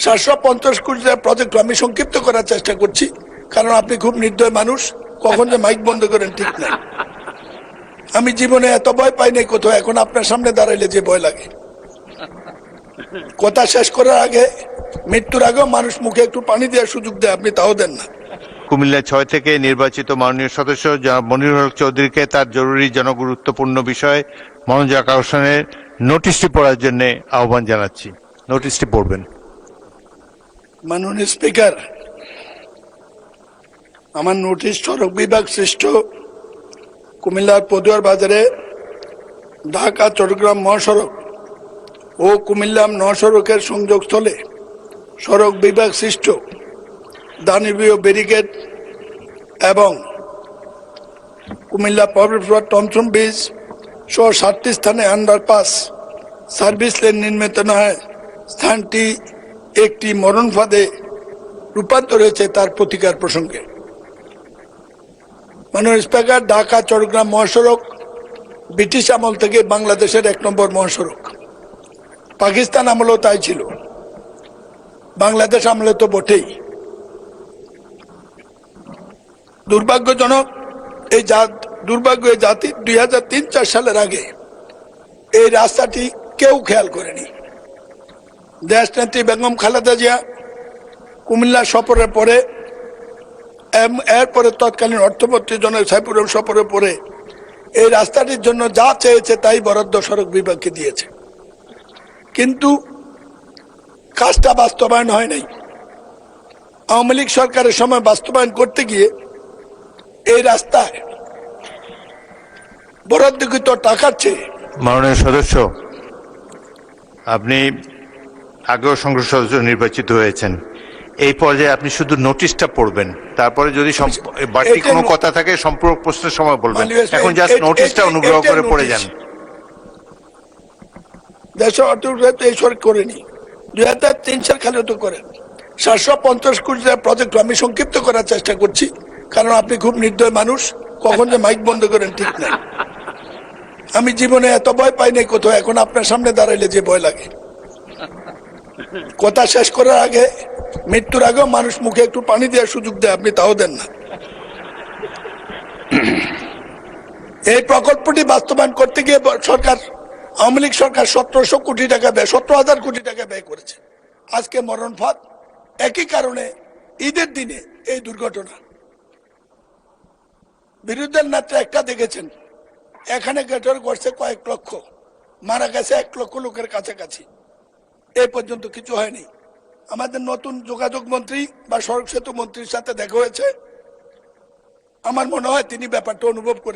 750 কোটি টাকার প্রজেক্ট আমি সংক্ষিপ্ত করার চেষ্টা করছি, কারণ আপনি খুব নির্দয় মানুষ, কখন যে মাইক বন্ধ করেন ঠিক নাই। আমি জীবনে এত ভয় পাই নাই কোথাও, এখন আপনার সামনে দাঁড়াইলে যে ভয় লাগে। কথা শেষ করার আগে, মৃত্যুর আগেও মানুষ মুখে একটু পানি দেওয়ার সুযোগ দেয়, আপনি তাও দেন না। কুমিল্লা 6 থেকে নির্বাচিত মাননীয় সদস্য জনাব মনিরুল হক চৌধুরীকে তার জরুরি জনগুরুত্বপূর্ণ বিষয় মনোযোগ আকর্ষণের নোটিশটি পড়ার জন্য আহ্বান জানাচ্ছি। নোটিশটি পড়বেন। মাননীয় স্পিকার, আমার নোটিশ সড়ক বিভাগ সৃষ্ট কুমিল্লার পদুয়ার বাজারে ঢাকা চট্টগ্রাম মহাসড়ক ও কুমিল্লা মহাসড়কের সংযোগস্থলে সড়ক বিভাগ সৃষ্ট দানবীয় ব্যারিকেড এবং কুমিল্লা পাবলিক টমসন ব্রিজ সহ 7টি স্থানে আন্ডারপাস সার্ভিস লেন নির্মিত নয় স্থানটি একটি মরণ ফাঁদে রূপান্তর হয়েছে, তার প্রতিকার প্রসঙ্গে। মাননীয় স্পিকার, ঢাকা চট্টগ্রাম মহাসড়ক ব্রিটিশ আমল থেকে বাংলাদেশের 1 নম্বর মহাসড়ক। পাকিস্তান আমলেও তাই ছিল, বাংলাদেশ আমলে তো বটেই। দুর্ভাগ্যজনক এই জাতি 2003-04 সালের আগে এই রাস্তাটি কেউ খেয়াল করেনি। দেশনেত্রী বেগম খালেদা জিয়া কুমিল্লা সফরের পরে, এরপরে তৎকালীন অর্থমন্ত্রী জনাব সাইফুর রহমান সফরের পরে এই রাস্তাটির জন্য যা চেয়েছে তাই বরাদ্দ সড়ক বিভাগকে দিয়েছে, কিন্তু কাজটা বাস্তবায়ন হয় নাই। আওয়ামী লীগ সরকারের সময় বাস্তবায়ন করতে গিয়ে এই রাস্তায় বরাদ্দকৃত টাকার চেয়ে। মাননীয় সদস্য, আপনি আগেও সংসদ সদস্য নির্বাচিত হয়েছেন, এই পর্যায়ে আপনি শুধু নোটিশটা পড়বেন, তারপরে যদি বাড়তি কোনো কথা থাকে সম্পূরক প্রশ্নের সময় বলবেন। এখন জাস্ট নোটিশটা অনুগ্রহ করে পড়ে যান। দেশের অর্থনীতি এই সরকার করেনি, 2003 সাল খালি তো করেন। 750 কোটি টাকার প্রজেক্ট আমি সংক্ষিপ্ত করার চেষ্টা করছি, কারণ আপনি খুব নির্দয় মানুষ, কখন যে মাইক বন্ধ করেন ঠিক নাই। আমি জীবনে এত ভয় পাই নাই কোথাও, এখন আপনার সামনে দাঁড়াইলে যে ভয় লাগে। কথা শেষ করার আগে, মৃত্যুর আগেও মানুষ মুখে একটু পানি দেওয়ার সুযোগ দেয়, আপনি তাও দেন না। এই প্রকল্পটি বাস্তবায়ন করতে গিয়ে সরকার, আওয়ামী লীগ সরকার 1700 কোটি টাকা ব্যয়, 17,000 কোটি টাকা ব্যয় করেছে। আজকে মরণ ফাঁদ, একই কারণে ঈদের দিনে এই দুর্ঘটনা। বিরোধীদের নেতা একটা দেখেছেন, এখানে গেটর করছে কয়েক লক্ষ, মারা গেছে 1 লক্ষ লোকের কাছাকাছি। এই পর্যন্ত কিছু হয়নি। আমাদের নতুন যোগাযোগ মন্ত্রী বা সড়ক সেতু মন্ত্রীর সাথে দেখা হয়েছে, আমার মনে হয় তিনি ব্যাপারটা অনুভব করে